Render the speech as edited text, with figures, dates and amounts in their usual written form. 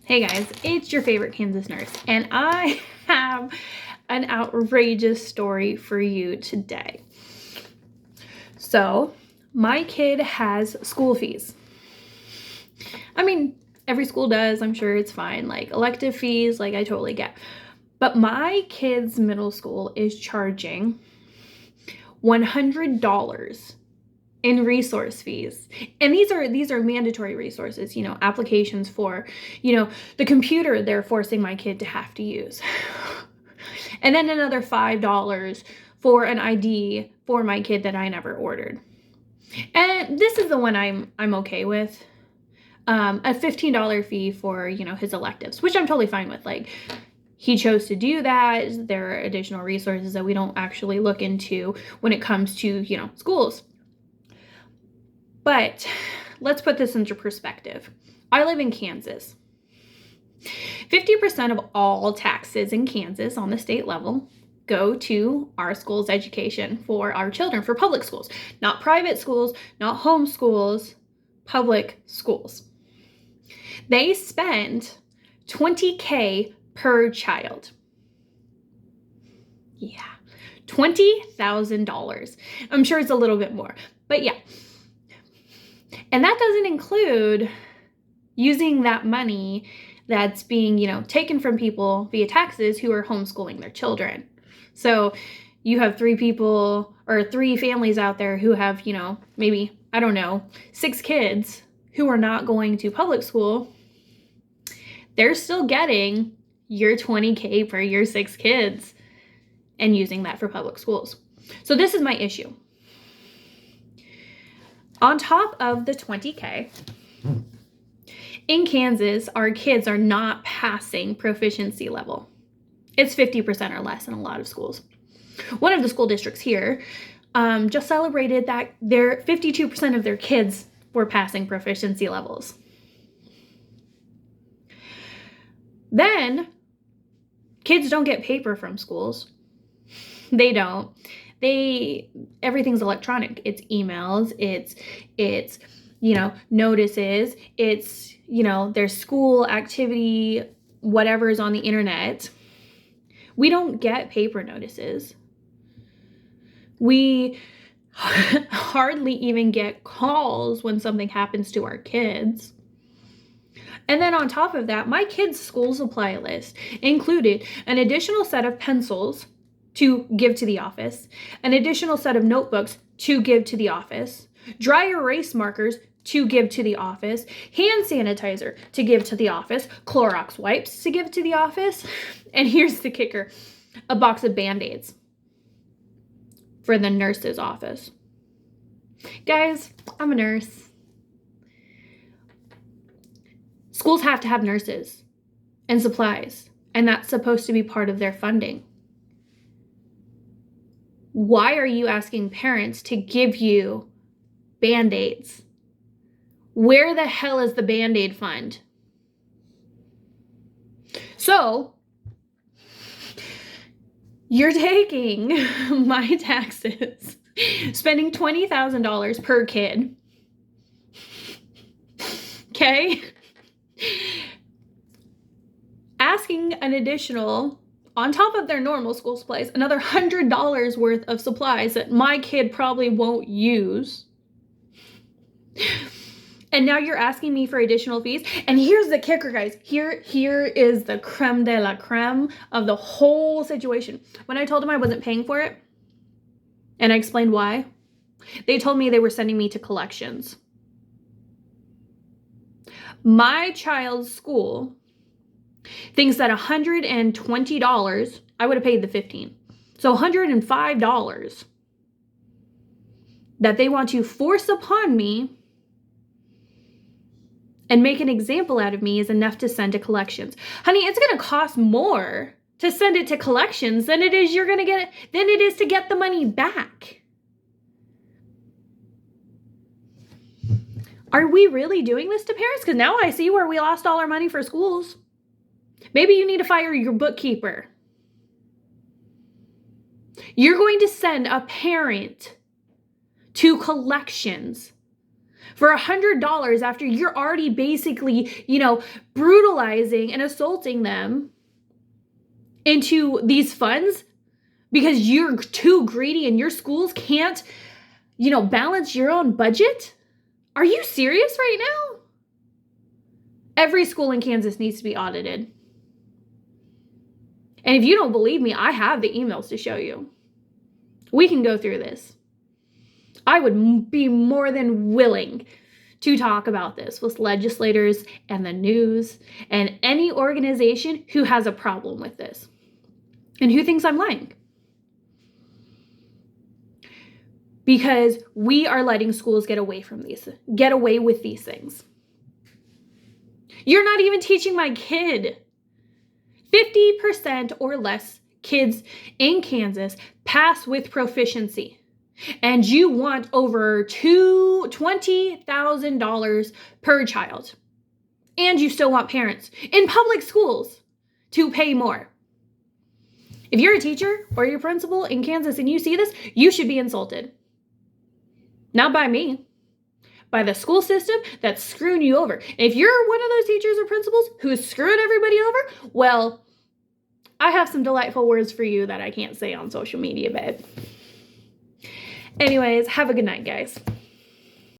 Hey guys, it's your favorite Kansas nurse, and I have an outrageous story for you today. So, my kid has school fees. I mean, every school does, I'm sure it's fine. Like elective fees, like I totally get. But my kid's middle school is charging $100 in resource fees. And these are mandatory resources, applications for, the computer they're forcing my kid to have to use. And then another $5 for an ID for my kid that I never ordered. And this is the one I'm okay with. A $15 fee for, his electives, which I'm totally fine with. Like, he chose to do that. There are additional resources that we don't actually look into when it comes to, schools. But let's put this into perspective. I live in Kansas. 50% of all taxes in Kansas on the state level go to our school's education for our children, for public schools. Not private schools, not home schools, public schools. They spend $20,000 per child. Yeah, $20,000. I'm sure it's a little bit more, but yeah. And that doesn't include using that money that's being, taken from people via taxes who are homeschooling their children. So you have three families out there who have, maybe, 6 kids who are not going to public school. They're still getting your $20,000 for your 6 kids and using that for public schools. So this is my issue. On top of the $20,000, in Kansas, our kids are not passing proficiency level. It's 50% or less in a lot of schools. One of the school districts here just celebrated that 52% of their kids were passing proficiency levels. Then, kids don't get paper from schools. They don't. Everything's electronic. It's emails, it's notices, it's, their school activity, whatever is on the internet. We don't get paper notices. We hardly even get calls when something happens to our kids. And then on top of that, my kids' school supply list included an additional set of pencils to give to the office, an additional set of notebooks to give to the office, dry erase markers to give to the office, hand sanitizer to give to the office, Clorox wipes to give to the office, and here's the kicker, a box of Band-Aids for the nurse's office. Guys, I'm a nurse. Schools have to have nurses and supplies, and that's supposed to be part of their funding. Why are you asking parents to give you Band-Aids? Where the hell is the Band-Aid fund? So, you're taking my taxes, spending $20,000 per kid, okay? Asking an additional, on top of their normal school supplies, another $100 worth of supplies that my kid probably won't use. And now you're asking me for additional fees. And here's the kicker, guys. Here is the creme de la creme of the whole situation. When I told them I wasn't paying for it, and I explained why, they told me they were sending me to collections. My child's school thinks that $120, I would have paid the $15. So $105 that they want to force upon me and make an example out of me is enough to send to collections. Honey, it's going to cost more to send it to collections than it is to get the money back. Are we really doing this to parents? Because now I see where we lost all our money for schools. Maybe you need to fire your bookkeeper. You're going to send a parent to collections for $100 after you're already basically, brutalizing and assaulting them into these funds because you're too greedy and your schools can't, balance your own budget? Are you serious right now? Every school in Kansas needs to be audited. And if you don't believe me, I have the emails to show you. We can go through this. I would be more than willing to talk about this with legislators and the news and any organization who has a problem with this and who thinks I'm lying. Because we are letting schools get away with these things. You're not even teaching my kid. 50% or less kids in Kansas pass with proficiency. And you want over $20,000 per child. And you still want parents in public schools to pay more. If you're a teacher or your principal in Kansas and you see this, you should be insulted. Not by me, by the school system that's screwing you over. And if you're one of those teachers or principals who is screwing everybody over, well, I have some delightful words for you that I can't say on social media, babe. Anyways, have a good night, guys.